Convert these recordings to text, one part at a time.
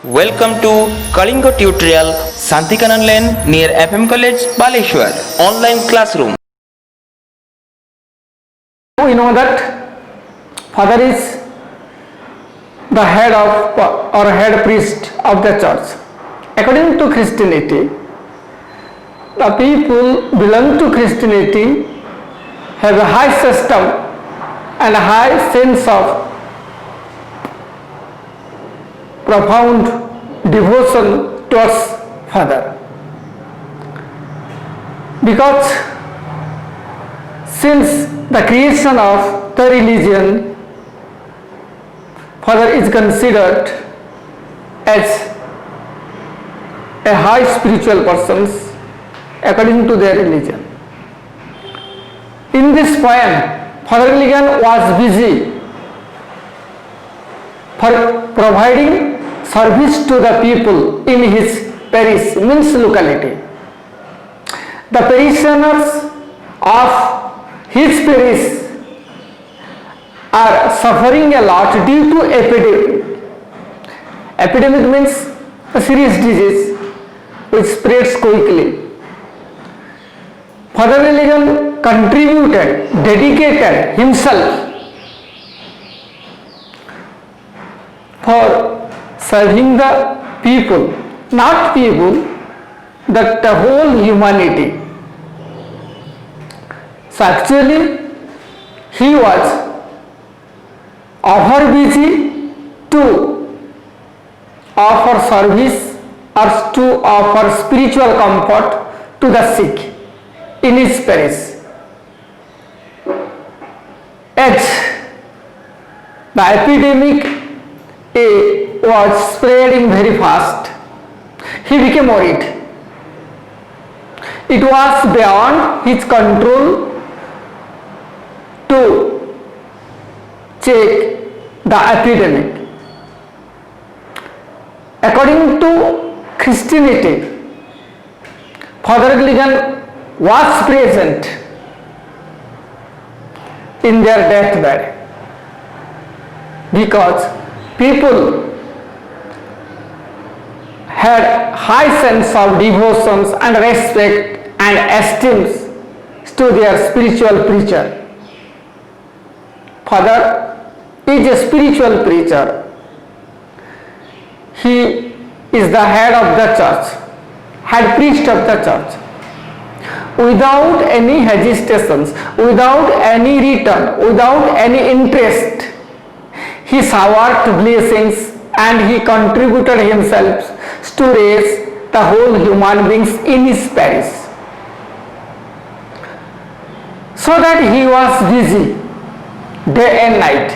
Welcome to Kalingo Tutorial Santikanan Lane near FM College, Baleshwar. Online classroom. We know that father is the head of or head priest of the church. According to Christianity, the people belong to Christianity have a high system and a high sense of profound devotion towards father, because since the creation of the religion, father is considered as a high spiritual person according to their religion. In this poem, Father Milligan was busy for providing service to the people in his parish, means locality. The parishioners of his parish are suffering a lot due to epidemic. Epidemic means a serious disease which spreads quickly. Father Milligan contributed, dedicated himself for serving the people, not people, but the whole humanity. So actually, he was over busy to offer service or to offer spiritual comfort to the sick in his parish. As the epidemic was spreading very fast, he became worried. It was beyond his control to check the epidemic. According to Christianity, Father Milligan was present in their deathbed because people had high sense of devotions and respect and esteem to their spiritual preacher. Father is a spiritual preacher. He is the head of the church, head priest of the church. Without any hesitations, without any return, without any interest, he showered blessings and he contributed himself to raise the whole human beings in his parish. So that he was busy day and night.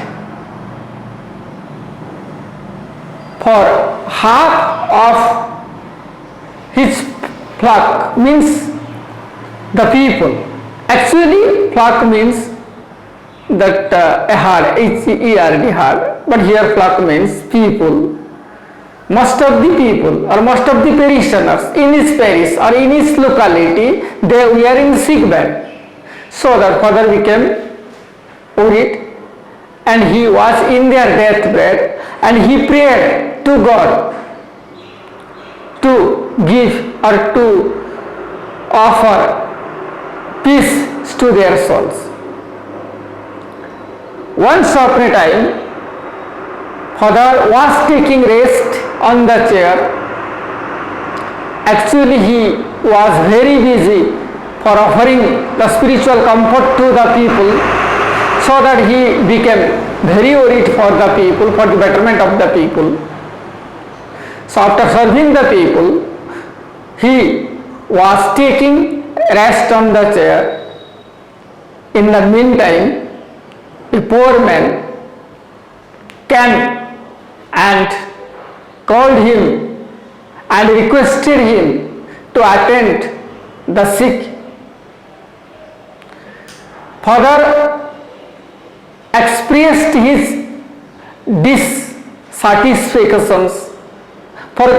For half of his flock, means the people. Actually, flock means that a herd, H-E-R-D, herd, but here flock means people. Most of the people or most of the parishioners in his parish or in his locality, they were in sick bed. So that father became worried and he was in their deathbed and he prayed to God to give or to offer peace to their souls. Once upon a time, father was taking rest on the chair. Actually, he was very busy for offering the spiritual comfort to the people, so that he became very worried for the people, for the betterment of the people. So after serving the people, he was taking rest on the chair. In the meantime, a poor man came and called him and requested him to attend the sick. Father expressed his dissatisfactions for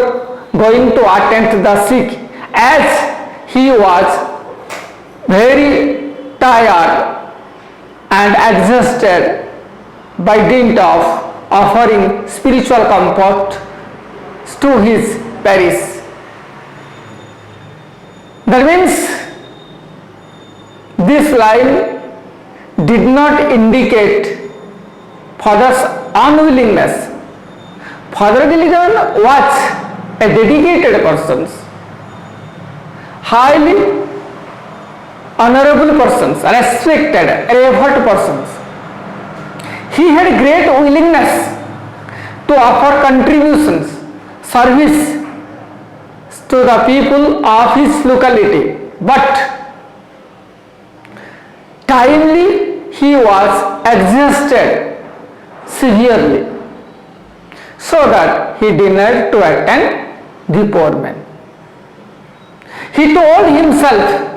going to attend the sick, as he was very tired and exhausted by dint of offering spiritual comfort to his parish. That means this line did not indicate father's unwillingness. Father Gilligan was a dedicated person, highly honorable persons, respected, revered persons. He had great willingness to offer contributions, service to the people of his locality, but timely he was exhausted severely, so that he denied to attend the poor man. He told himself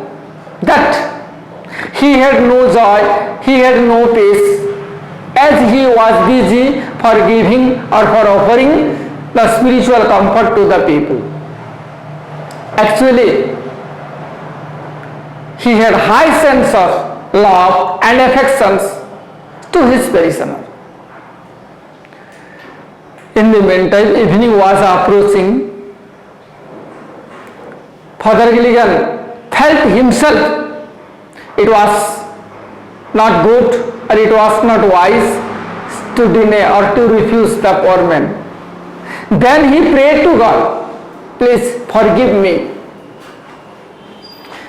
that he had no joy, he had no peace, as he was busy for giving or for offering the spiritual comfort to the people. Actually, he had high sense of love and affections to his parishioner. In the meantime, evening was approaching. Father Gilligan felt himself it was not good or it was not wise to deny or to refuse the poor man. Then he prayed to God, please forgive me,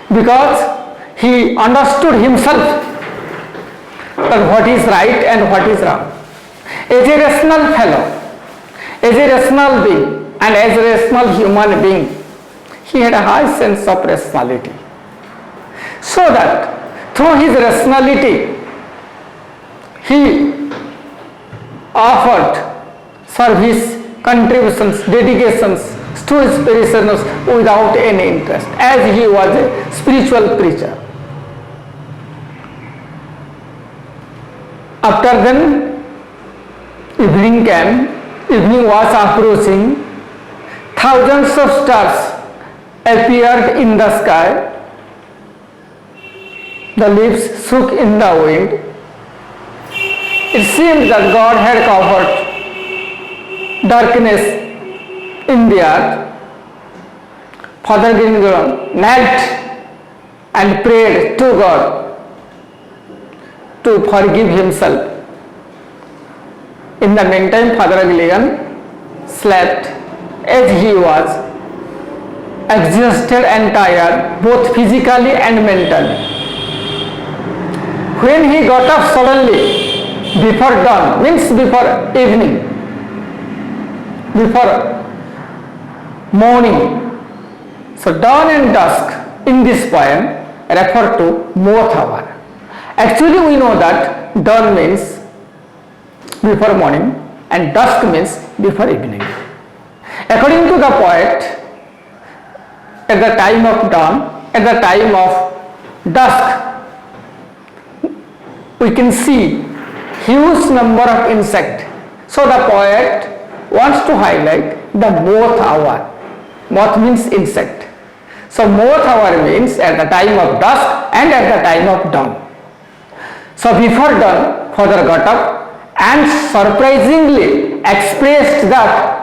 because he understood himself that what is right and what is wrong. As a rational fellow, as a rational being and as a rational human being, he had a high sense of rationality. So that through his rationality, he offered service, contributions, dedications to his parishioners without any interest, as he was a spiritual preacher. After then, evening came, evening was approaching, thousands of stars appeared in the sky, the leaves shook in the wind. It seemed that God had covered darkness in the earth. Father Gilligan knelt and prayed to God to forgive himself. In the meantime, Father Gilligan slept, as he was exhausted and tired, both physically and mentally. When he got up suddenly, before dawn, means before evening, before morning. So dawn and dusk in this poem refer to both hour. Actually, we know that dawn means before morning and dusk means before evening. According to the poet, at the time of dawn, at the time of dusk, we can see huge number of insects. So the poet wants to highlight the moth hour. Moth means insect. So moth hour means at the time of dusk and at the time of dawn. So before dawn, Father got up and surprisingly expressed that,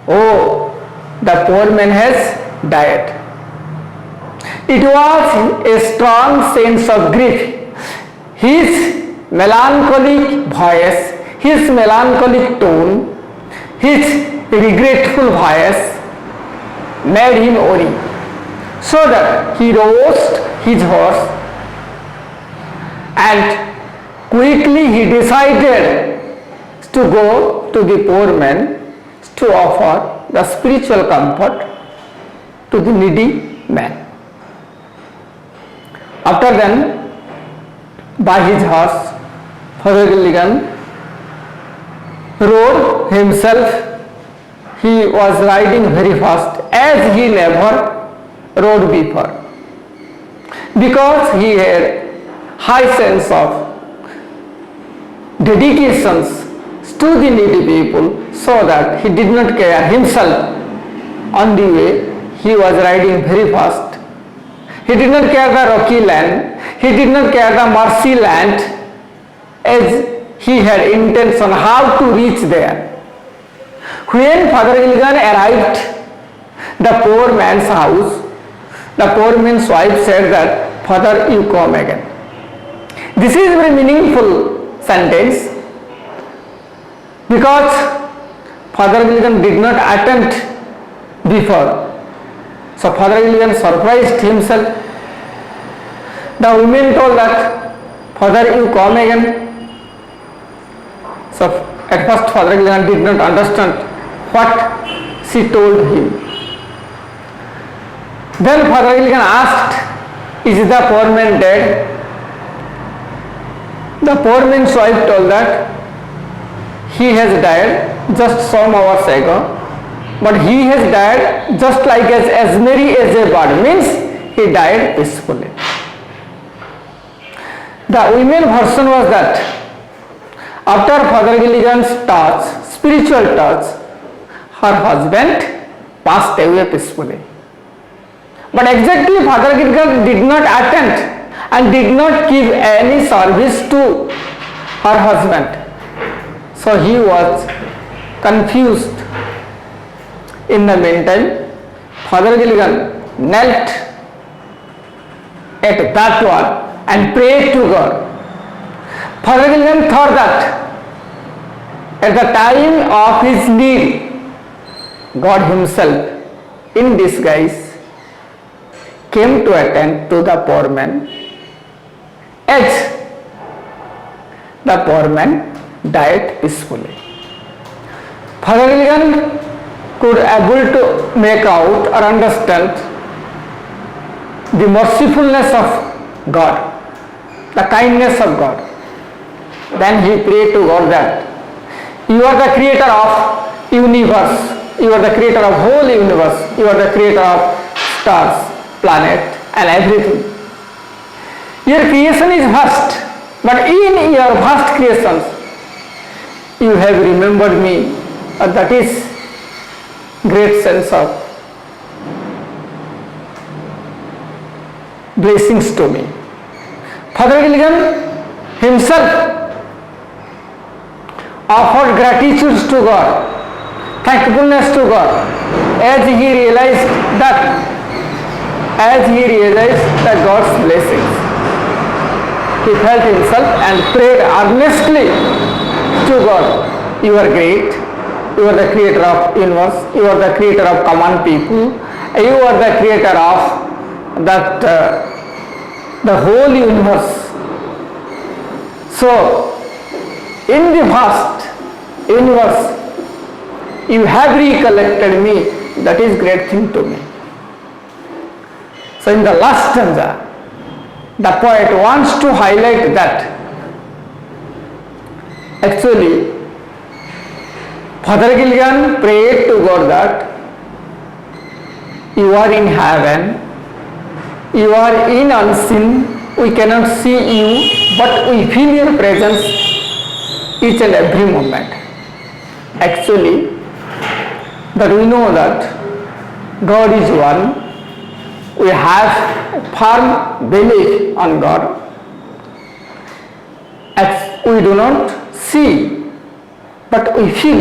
oh, the poor man has died. It was a strong sense of grief. His melancholic voice, his melancholic tone, his regretful voice made him worry. So that he rose his horse and quickly he decided to go to the poor man to offer the spiritual comfort to the needy man. After then, by his horse, Father Gilligan rode himself. He was riding very fast, as he never rode before, because he had high sense of dedications to the needy people, so that he did not care himself. On the way, he was riding very fast. He did not care the rocky land, he did not care the marshy land, as he had intention how to reach there. When Father Gilligan arrived the poor man's house, the poor man's wife said that, "Father, you come again." This is a very meaningful sentence because Father Gilligan did not attend before. So Father Gilligan surprised himself. The women told that, "Father, you come again." So at first Father Gilligan did not understand what she told him. Then Father Gilligan asked, "Is the poor man dead?" The poor man's wife told that he has died just some hours ago, but he has died just like as merry as a bird, means he died peacefully. The women version was that after Father Gilligan's touch, spiritual touch, her husband passed away peacefully. But exactly Father Gilligan did not attend and did not give any service to her husband. So he was confused. In the meantime, Father Gilligan knelt at that wall and prayed to God. Father Gilligan thought that at the time of his need, God himself in disguise came to attend to the poor man, as the poor man died peacefully. Father Gilligan could able to make out or understand the mercifulness of God, the kindness of God. Then he prayed to God that, "You are the creator of universe, you are the creator of whole universe, you are the creator of stars, planet and everything. Your creation is vast, but in your vast creations, you have remembered me." That is great sense of blessings to me. Father Gilligan himself offered gratitude to God, thankfulness to God, as he realized that God's blessings. He felt himself and prayed earnestly to God, "You are great, you are the creator of universe, you are the creator of common people, you are the creator of the whole universe. So, in the vast universe, you have recollected me. That is great thing to me." So in the last stanza, the poet wants to highlight that actually Father Gilligan prayed to God that, "You are in heaven, you are in unseen, we cannot see you, but we feel your presence each and every moment." Actually, that we know that God is one, we have a firm belief on God. We do not see, but we feel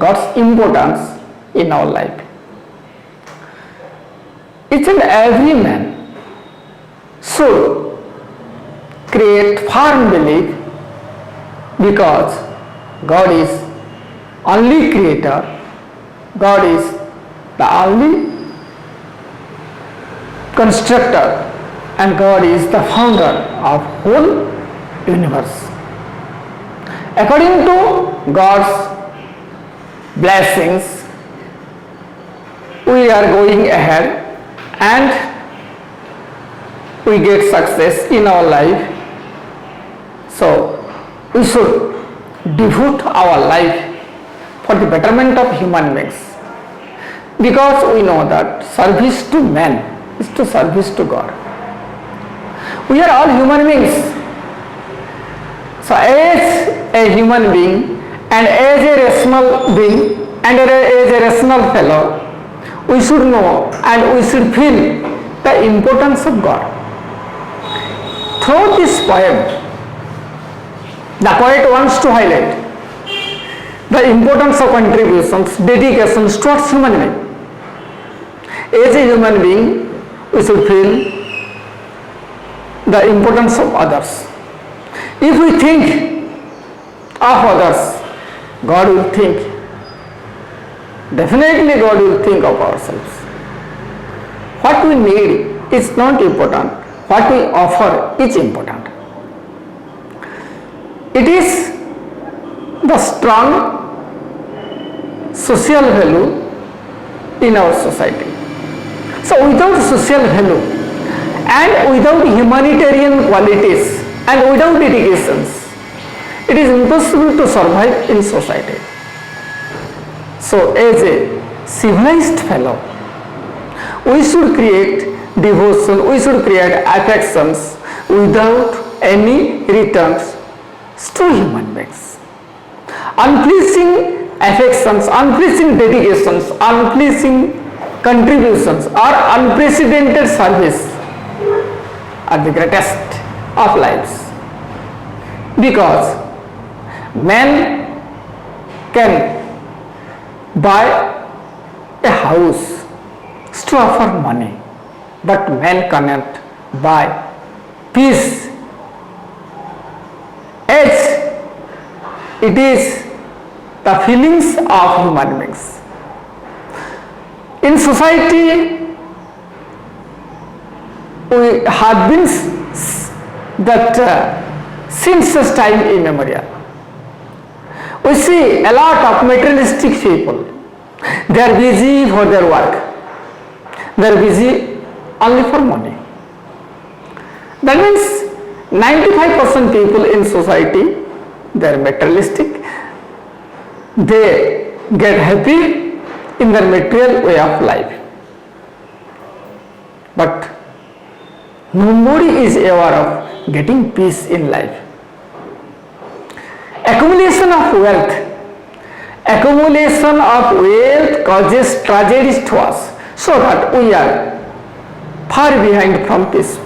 God's importance in our life. Each and every man should create firm belief, because God is only creator, God is the only constructor, and God is the founder of whole universe. According to God's blessings, we are going ahead and we get success in our life. So we should devote our life for the betterment of human beings, because we know that service to man is to service to God. We are all human beings. So as a human being and as a rational being and as a rational fellow, we should know and we should feel the importance of God. Through this poem, the poet wants to highlight the importance of contributions, dedications towards human being. As a human being, we should feel the importance of others. If we think of others, God will think. Definitely God will think of ourselves. What we need is not important. What we offer is important. It is the strong social value in our society. So without social value and without humanitarian qualities and without dedications, it is impossible to survive in society. So as a civilized fellow, we should create devotion, we should create affections without any returns to human beings. Unpleasing affections, unpleasing dedications, unpleasing contributions or unprecedented service are the greatest of lives, because man can buy a house to offer money, but man cannot buy peace, as it is the feelings of human beings. In society, we have been that since time immemorial. We see a lot of materialistic people. They are busy for their work. They are busy only for money. That means 95% people in society, they are materialistic. They get happy in their material way of life. But nobody is aware of getting peace in life. Accumulation of wealth causes tragedies to us, so that we are far behind from peace.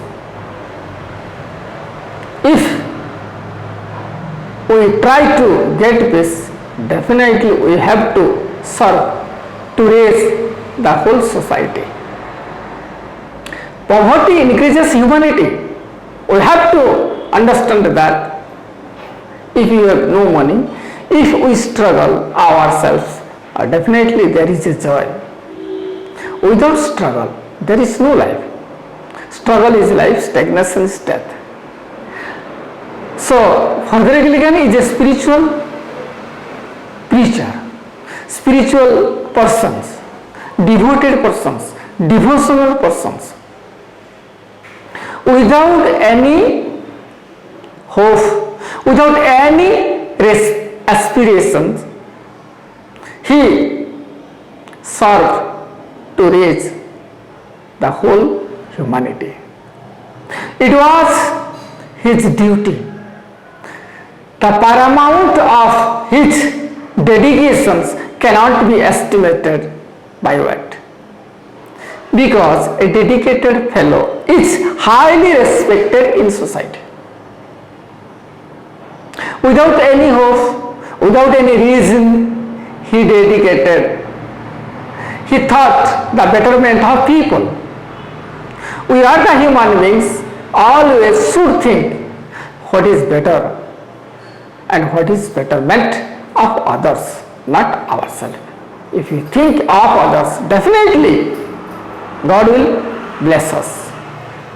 If we try to get peace, definitely we have to serve to raise the whole society. Poverty increases humanity. We have to understand that if you have no money, if we struggle ourselves, definitely there is a joy. Without struggle, there is no life. Struggle is life, stagnation is death. So, Father Gilligan is a spiritual preacher, spiritual persons, devoted persons, devotional persons. Without any hope, without any aspirations, he served to raise the whole humanity. It was his duty. The paramount of his dedications cannot be estimated by word, because a dedicated fellow is highly respected in society. Without any hope, without any reason, he dedicated. He thought the betterment of people. We are the human beings, always should think what is better and what is betterment of others, not ourselves. If we think of others, definitely God will bless us.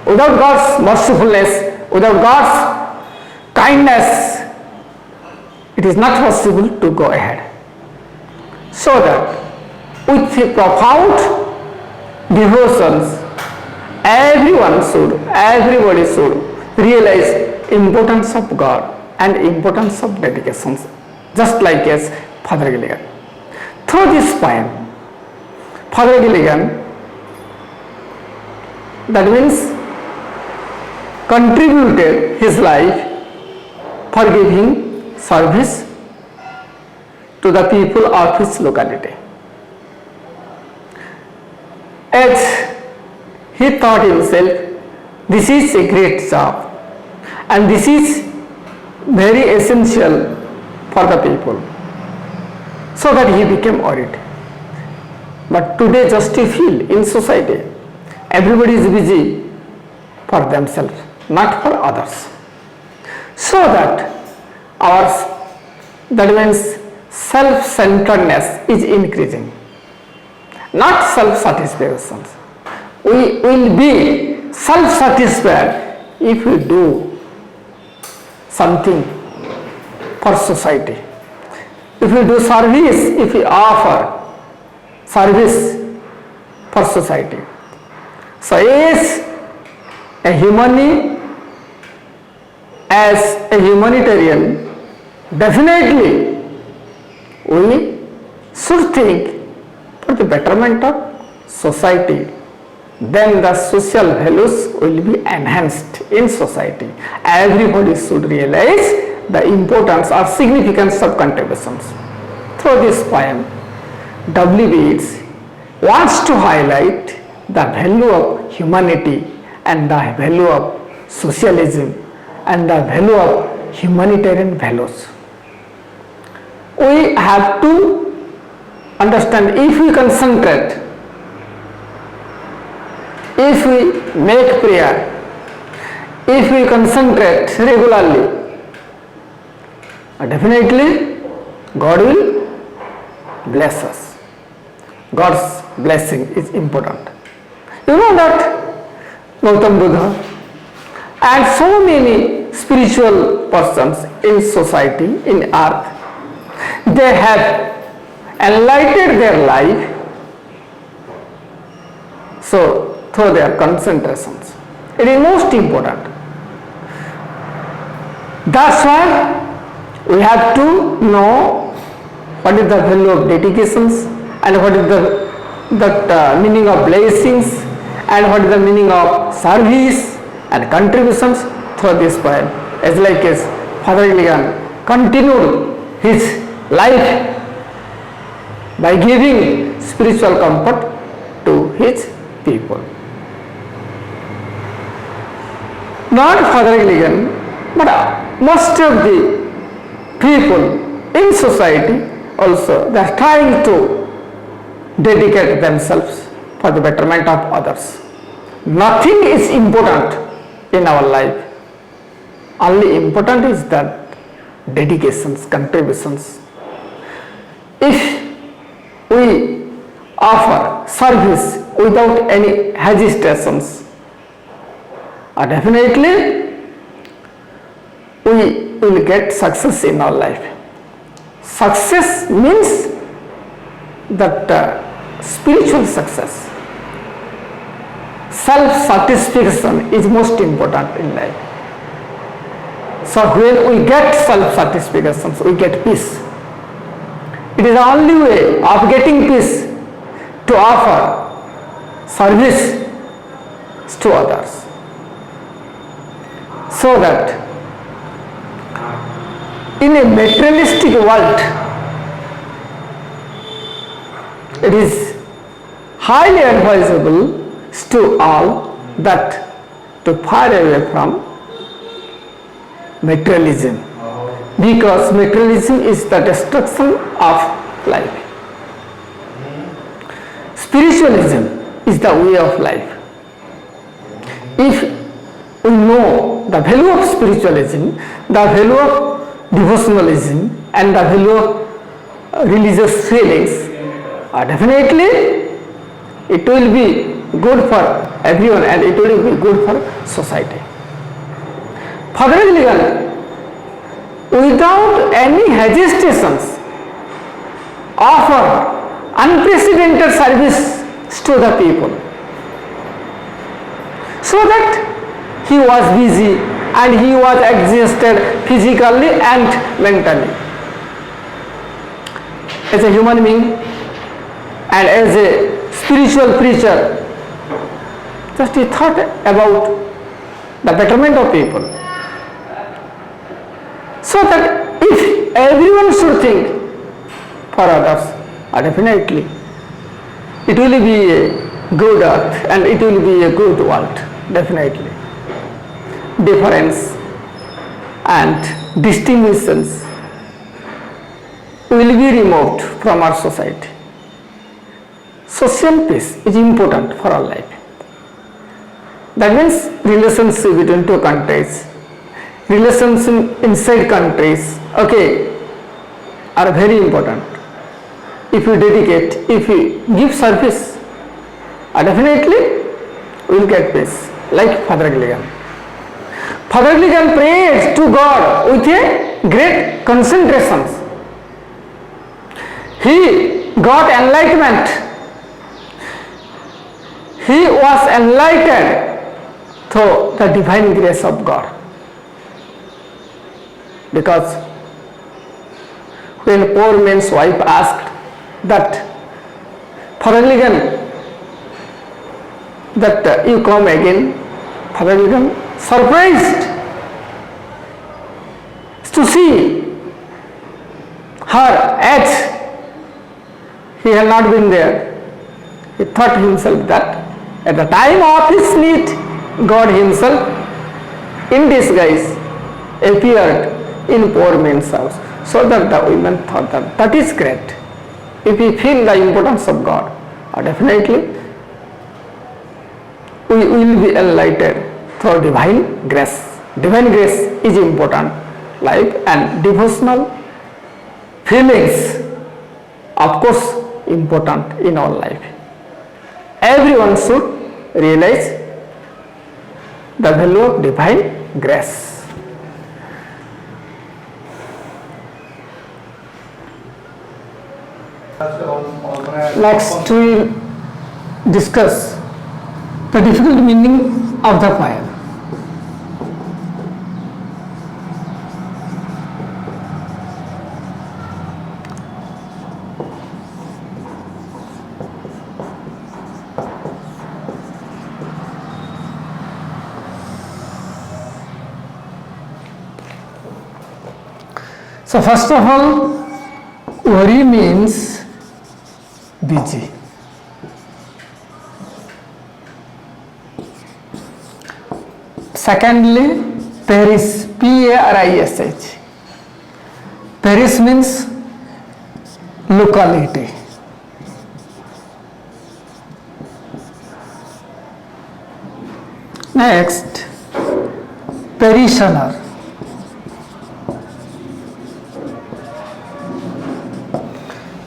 Without God's mercifulness, without God's kindness, it is not possible to go ahead. So that with profound devotions, everybody should realize importance of God and importance of dedications, just like as Father Gilligan. Through this poem, Father Gilligan, that means contributed his life for giving service to the people of his locality. As he thought himself, this is a great job and this is very essential for the people. so that he became worried. But today just you feel in society, everybody is busy for themselves, not for others. So that that means self-centeredness is increasing, not self-satisfaction. We will be self-satisfied if we do something for society. If we do service, if we offer service for society. So as a humanitarian, definitely we should think for the betterment of society. Then the social values will be enhanced in society. Everybody should realize the importance or significance of contributions. Through this poem, W. Yeats wants to highlight the value of humanity and the value of socialism and the value of humanitarian values. We have to understand, if we concentrate, if we make prayer, if we concentrate regularly, definitely God will bless us. God's blessing is important. You know that Gautam Buddha and so many spiritual persons in society, in earth, they have enlightened their life through their concentrations. It is most important. That's why we have to know what is the value of dedications and what is the meaning of blessings and what is the meaning of service and contributions through this poem. As like as Father Gilligan continued his life by giving spiritual comfort to his people. Not Father Gilligan, but most of the people in society also, they are trying to dedicate themselves for the betterment of others. Nothing is important in our life. Only important is that dedications, contributions. If we offer service without any hesitations, definitely we will get success in our life. Success means that spiritual success. Self-satisfaction is most important in life. So when we get self-satisfaction, we get peace. It is the only way of getting peace to offer service to others. So that in a materialistic world, it is highly advisable to all that to far away from materialism, because materialism is the destruction of life. Spiritualism is the way of life. If we know the value of spiritualism, the value of devotionalism and the value of religious feelings, definitely it will be good for everyone and it will be good for society. Father Gilligan, without any hesitations, offered unprecedented service to the people, so that he was busy and he was exhausted physically and mentally. As a human being and as a spiritual preacher, just he thought about the betterment of people. So that if everyone should think for others, definitely it will be a good earth and it will be a good world, definitely. Difference and distinctions will will be removed from our society. Social peace is important for our life. That means relationship between two countries, relations inside countries, okay, are very important. If you dedicate, if you give service, definitely we will get peace. Like Father Gilligan. Father Gilligan prays to God with a great concentration. He got enlightenment. He was enlightened through the divine grace of God. Because when poor man's wife asked that, Father Gilligan, that you come again, Father Gilligan surprised to see her age. He had not been there. He thought himself that at the time of his need, God himself in disguise appeared in poor man's house, so that the women thought that that is great. If we feel the importance of God, definitely we will be enlightened through divine grace. Divine grace is important. Life and devotional feelings, of course, important in our life. Everyone should realize the value of divine grace. Next we will discuss the difficult meaning of the poem. So first of all, worry means busy. Secondly, perish, P-A-R-I-S-H. Perish means locality. Next, parishioner.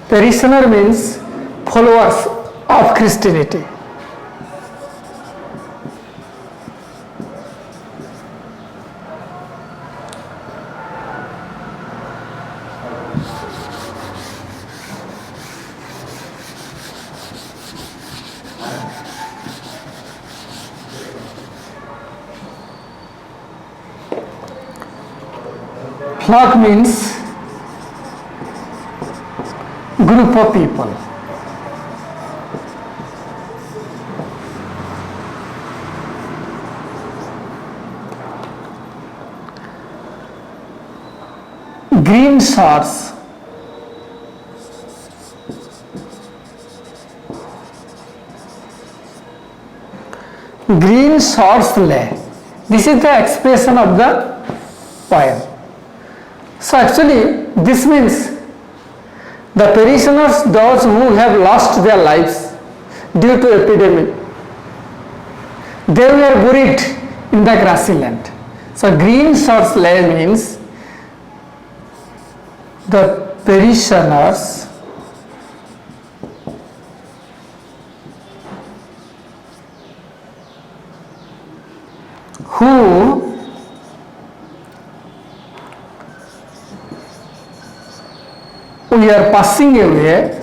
Parishioner means followers of Christianity. Flock means group of people. Green shorts. Green shorts lay. This is the expression of the poem. So actually this means the parishioners, those who have lost their lives due to epidemic, they were buried in the grassy land. So green shorts lay means the parishioners who we are passing away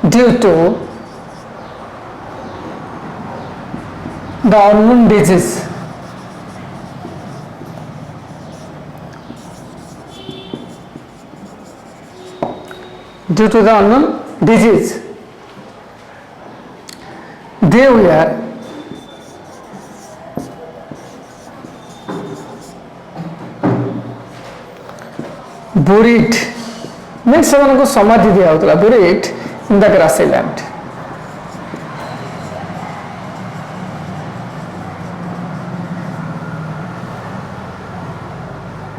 due to the unknown disease. Due to the unknown disease, they were buried, means ସେମାନଙ୍କୁ ସମାଧି ଦିଆ ହେଉଥିଲା, buried in the grassy land.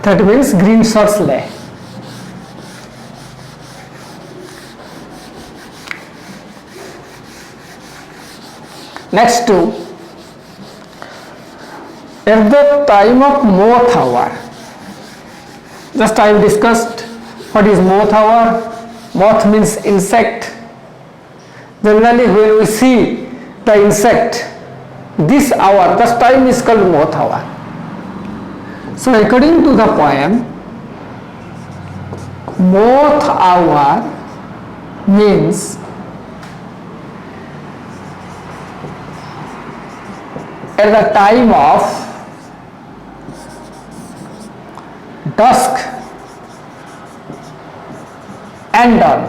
That means green short sleigh. Next to, at the time of moth hour, just I have discussed what is moth hour. Moth means insect. Generally when we see the insect, this hour, this time is called moth hour. So according to the poem, moth hour means at the time of dusk and dawn.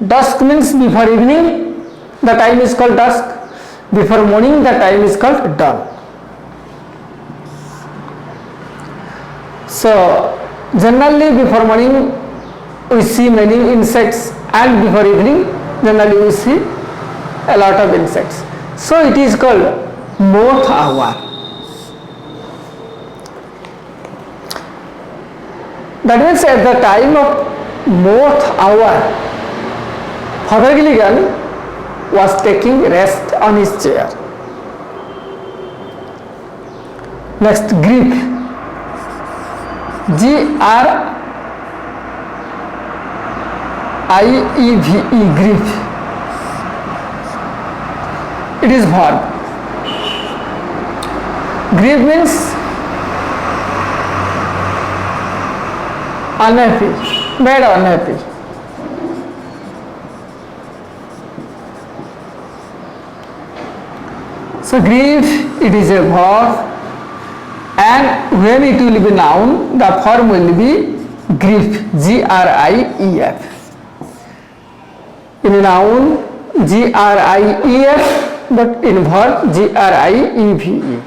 Dusk means before evening, the time is called dusk. Before morning, the time is called dawn. So generally before morning we see many insects, and before evening generally we see a lot of insects. So it is called moth hour. That means at the time of moth hour, Father Gilligan was taking rest on his chair. Next, grief. G-R-I-E-V-E, grief. It is verb. Grief means unhappy, made unhappy. So grief, it is a verb, and when it will be noun, the form will be grief, G-R-I-E-F. In noun, G-R-I-E-F, but in verb, G-R-I-E-V-E.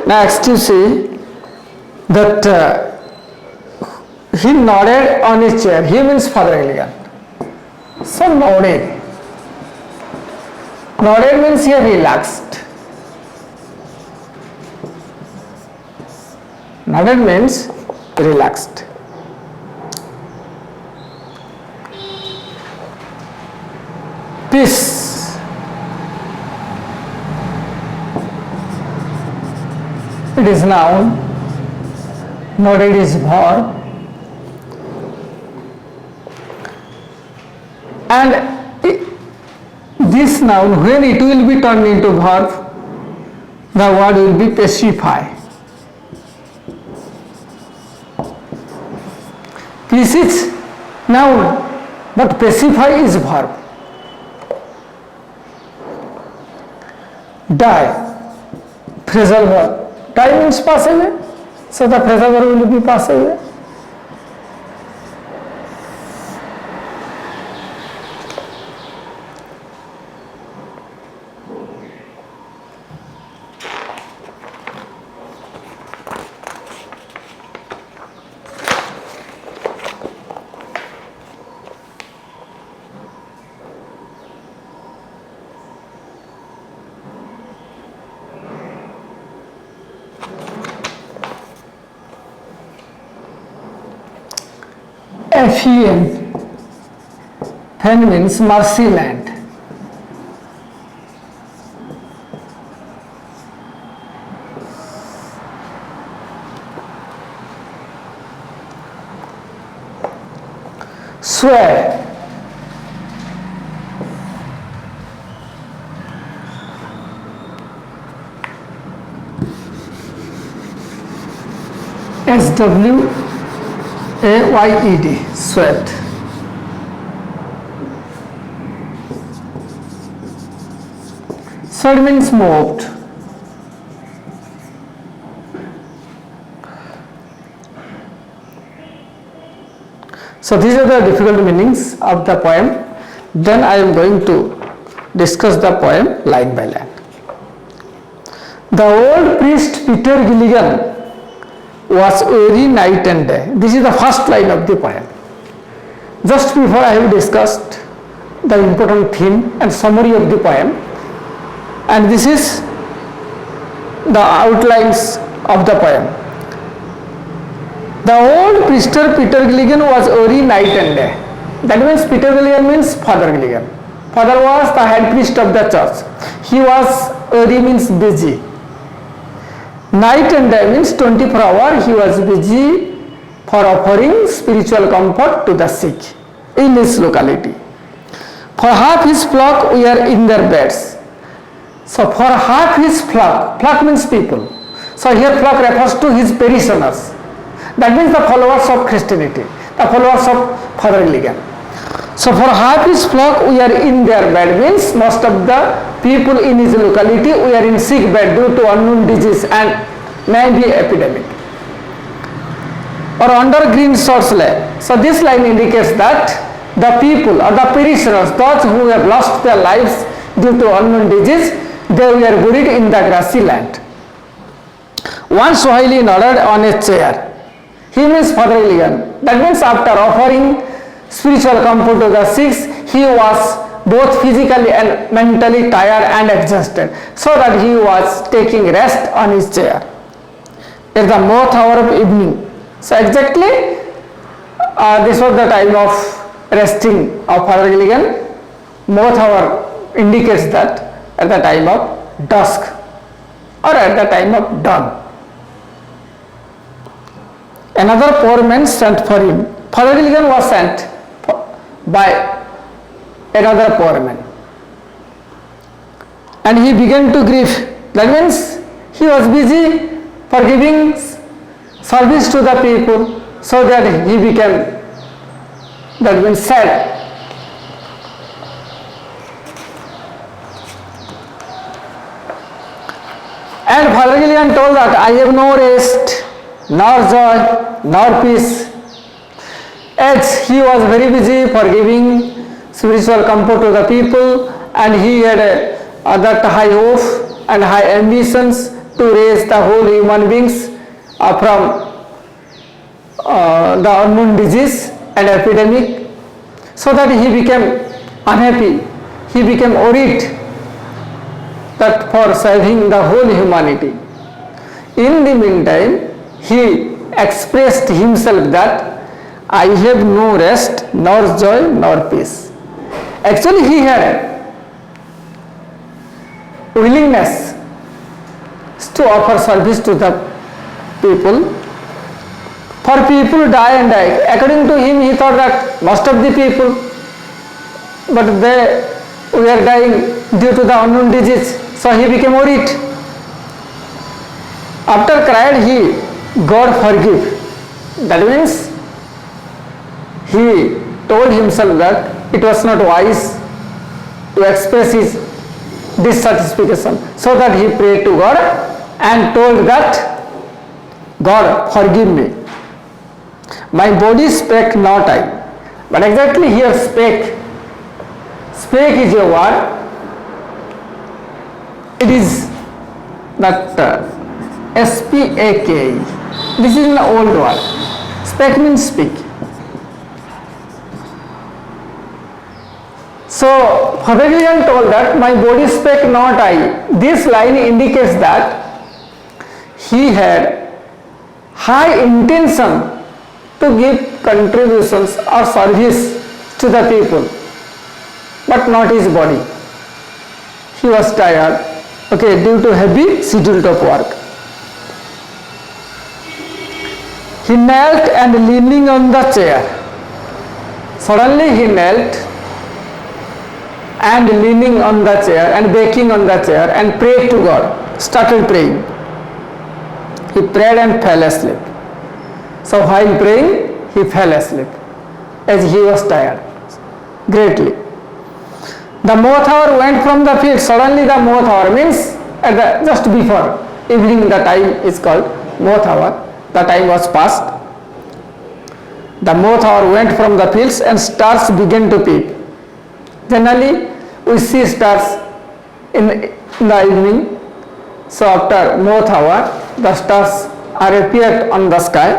Next you see that he nodded on his chair. He means Father Gilligan. So nodded. Nodded means he relaxed. Nodded means relaxed. Peace. It is noun, nodded is verb, and this noun, when it will be turned into verb, the word will be pacify. Peace is noun, but pacify is verb. Die, phrasal verb. Die means pass away, so the phrasal verb will be pass away. Fen. Fen means mercy land. Swear. S-W-A-Y-E-D, sweat. Sweat means moved. So these are the difficult meanings of the poem. Then I am going to discuss the poem line by line. The old priest Peter Gilligan was weary night and day. This is the first line of the poem. Just before I have discussed the important theme and summary of the poem, and this is the outlines of the poem. The old priester Peter Gilligan was weary night and day. That means Peter Gilligan means Father Gilligan. Father was the head priest of the church. He was weary means busy. Night and day means 24 hours he was busy for offering spiritual comfort to the sick in his locality. For half his flock were in their beds. So for half his flock means people. So here flock refers to his parishioners. That means the followers of Christianity, the followers of Father Gilligan. So for half his flock were in their bed means most of the people in his locality were in sick bed due to unknown disease and maybe epidemic, or under green source lay. So this line indicates that the people or the parishioners, those who have lost their lives due to unknown disease, they were buried in the grassy land. Once while he nodded on a chair, he means Father Gilligan. That means after offering spiritual comfort to the sick, he was both physically and mentally tired and exhausted, so that he was taking rest on his chair at the 4th hour of evening. So exactly this was the time of resting of Father Gilligan. 4th hour indicates that at the time of dusk or at the time of dawn. Another poor man sent for him. Father Gilligan was sent by another poor man, and he began to grieve. That means he was busy for giving service to the people, so that he became, that means sad. And Father Gilligan told that I have no rest, nor joy, nor peace. As he was very busy for giving spiritual comfort to the people, and he had that high hope and high ambitions to raise the whole human beings from the unknown disease and epidemic, so that he became unhappy. He became worried that for saving the whole humanity. In the meantime, he expressed himself that I have no rest, nor joy, nor peace. Actually, he had willingness to offer service to the people. For people die and die. According to him, he thought that most of the people, but they were dying due to the unknown disease. So he became worried. After cried he, God forgive. That means he told himself that it was not wise to express his dissatisfaction, so that he prayed to God and told that God forgive me. My body spake not I. But exactly here spake. Spake is a word. It is that S-P-A-K. This is an old word. Spake means speak. So Father Gilligan told that my body spake not I. This line indicates that he had high intention to give contributions or service to the people, but not his body. He was tired, due to heavy schedule of work. He knelt and leaning on the chair. Suddenly he knelt and leaning on the chair and baking on the chair and prayed to God, started praying. He prayed and fell asleep. So while praying, he fell asleep as he was tired greatly. The 4th hour went from the field. Suddenly the 4th hour means just before evening, the time is called 4th hour. The time was past. The 4th hour went from the fields and stars began to peep. Generally, we see stars in the evening. So after 4th hour, the stars are appeared on the sky.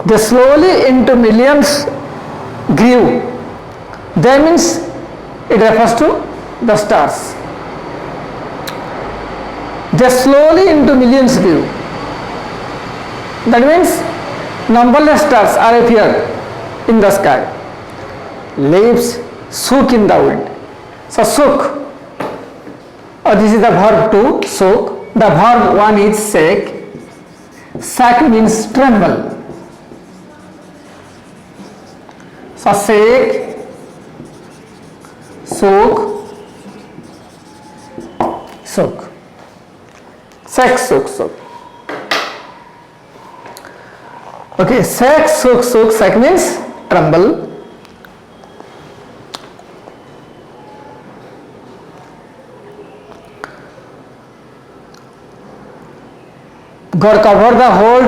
They slowly into millions grew. That means it refers to the stars. They slowly into millions grew. That means numberless stars are appeared in the sky. Leaves shook in the wind. So shook. This is the verb to shook. The verb one is shake. Shake means tremble. So shake, shook, shook. Shake, shook, shook. Okay, shake, shook, shook. Shake means tremble. God covered the whole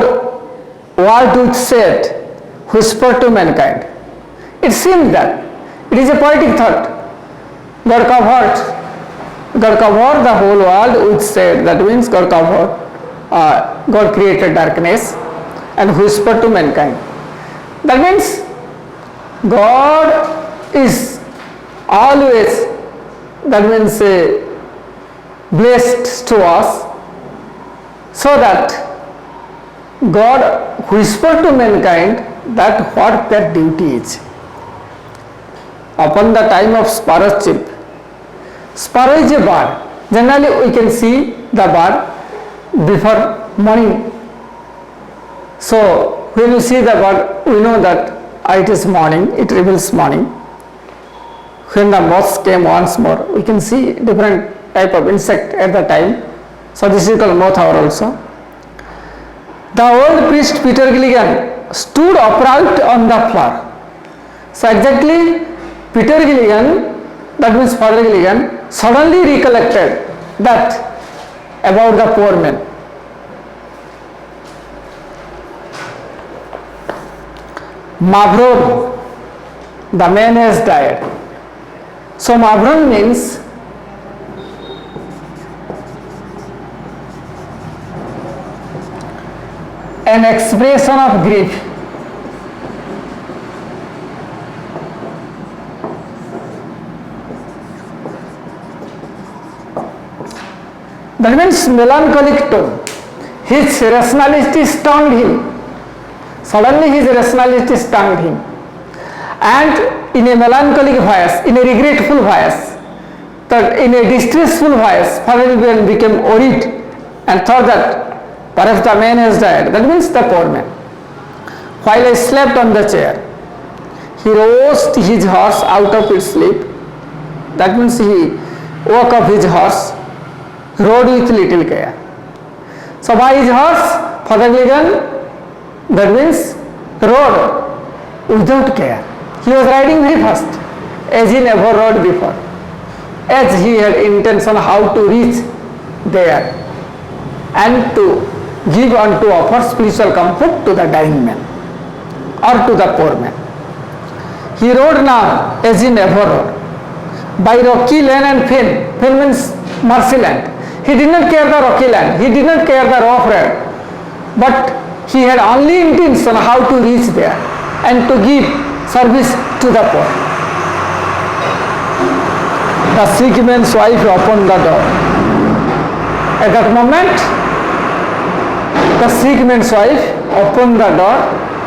world with shade, whispered to mankind. It seems that it is a poetic thought. God covered the whole world with shade. That means God created darkness and whispered to mankind. That means God is always, that means blessed to us, so that God whispered to mankind that what their duty is. Upon the time of sparrow chirp. Sparrow is a bird. Generally we can see the bird before morning. So when you see the bird, we know that it is morning, it reveals morning. When the moths came once more, we can see different type of insect at the time. So this is called moth hour also. The old priest Peter Gilligan stood upright on the floor. So exactly Peter Gilligan, that means Father Gilligan, suddenly recollected that about the poor man. Mavron, the man has died. So Mavron means an expression of grief. That means melancholic tone. His rationality stung him. Suddenly his rationality stung him. And in a melancholic voice, in a regretful voice, that in a distressful voice, Father Gilligan became worried and thought that perhaps the man has died. That means the poor man. While I slept on the chair, he rose his horse out of its sleep. That means he woke up his horse, rode with little care. So by his horse, Father Gilligan, that means rode without care. He was riding very fast, as he never rode before, as he had intention how to reach there and to give and to offer spiritual comfort to the dying man or to the poor man. He rode now as he never rode, by rocky lane and fen. Fen means mercy land. He did not care the rocky land, he did not care the rough road, but he had only intention how to reach there and to give service to the poor. The sick man's wife opened the door. At that moment, the sick man's wife opened the door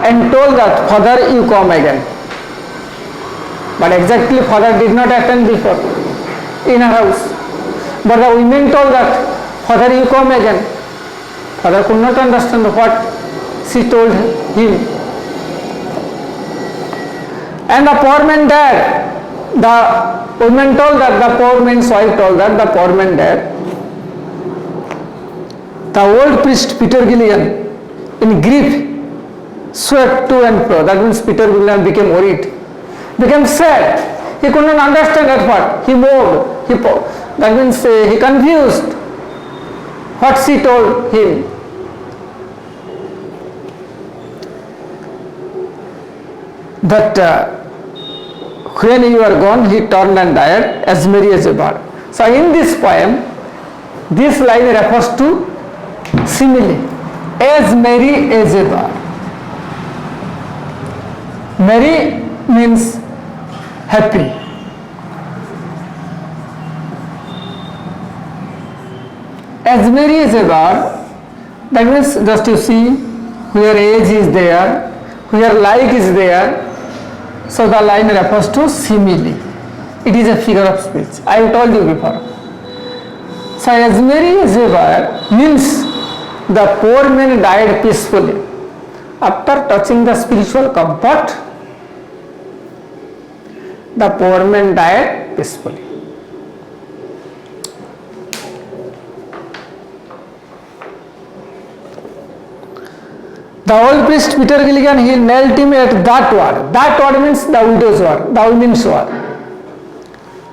and told that, Father, you come again. But exactly Father did not attend before in her house. But the women told that, Father, you come again. Father could not understand what she told him. And the poor man died. The woman told that, the poor man's wife told that, the poor man died. The old priest Peter Gilligan, in grief, swept to and fro. That means Peter Gilligan became worried, became sad. He could not understand at what. He moved. That means he confused what she told him. That when you are gone, he turned and died as merry as a bird. So in this poem, this line refers to simile, as merry as a bar. Merry means happy. As merry as a bar, that means just you see where age is there, where like is there, so the line refers to simile. It is a figure of speech. I have told you before. So as merry as a bar means the poor man died peacefully after touching the spiritual comfort. The poor man died peacefully. The old priest Peter Gilligan, he knelt him at that word. That word means the widow's word, the women's word.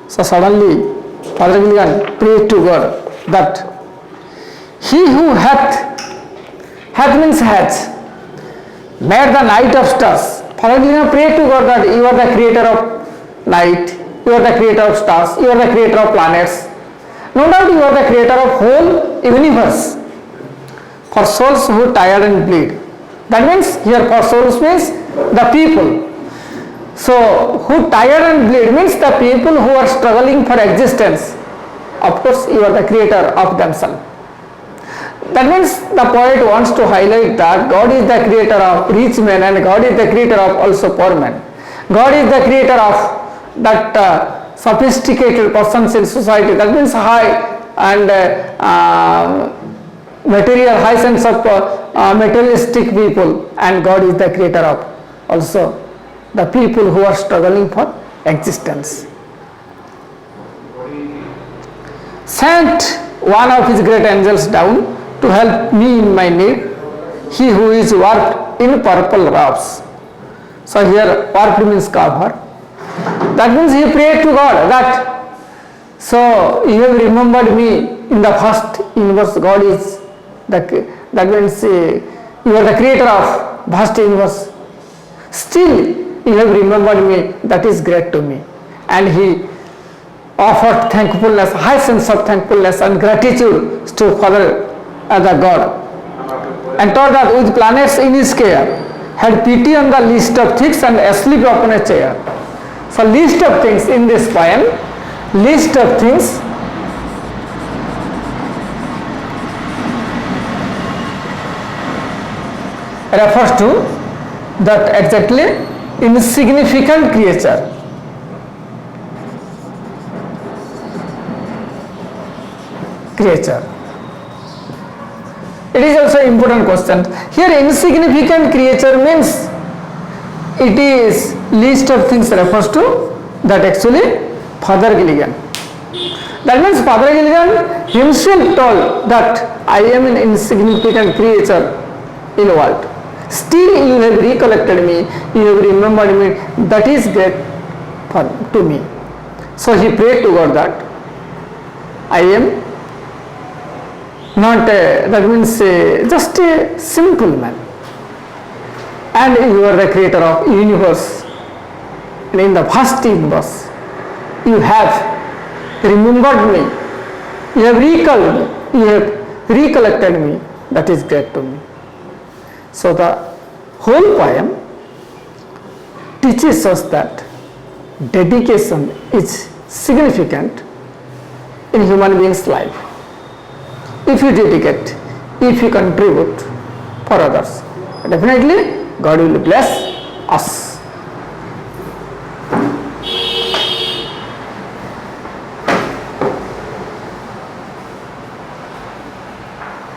So suddenly Father Gilligan prayed to God that he who hath means has, made the night of stars. Father Gilligan prayed to God that you are the creator of night, you are the creator of stars, you are the creator of planets. No doubt you are the creator of whole universe. For souls who tired and bleed. That means here for souls means the people. So who tired and bleed means the people who are struggling for existence. Of course you are the creator of themselves. That means the poet wants to highlight that God is the creator of rich men and God is the creator of also poor men. God is the creator of that sophisticated persons in society. That means high and material, high sense of materialistic people, and God is the creator of also the people who are struggling for existence. Sent one of his great angels down to help me in my need, he who is warped in purple robes. So here warped means cover. That means he prayed to God that, so you have remembered me in the first universe. God is that means you are the creator of vast universe. Still you have remembered me, that is great to me. And he offered thankfulness, high sense of thankfulness and gratitude to Father the God, and told that with planets in his care, had pity on the least of things and asleep upon a chair. So least of things in this poem, least of things refers to that exactly insignificant creature. It is also an important question. Here insignificant creature means it is least of things refers to that actually Father Gilligan. That means Father Gilligan himself told that I am an insignificant creature in the world. Still you have recollected me, you have remembered me, that is great to me. So he prayed to God that I am not that means just a simple man, and you are the creator of universe, and in the vast universe you have remembered me, you have recalled me, you have recollected me, that is great to me. So the whole poem teaches us that dedication is significant in human being's life. If you dedicate, if you contribute for others, definitely God will bless us.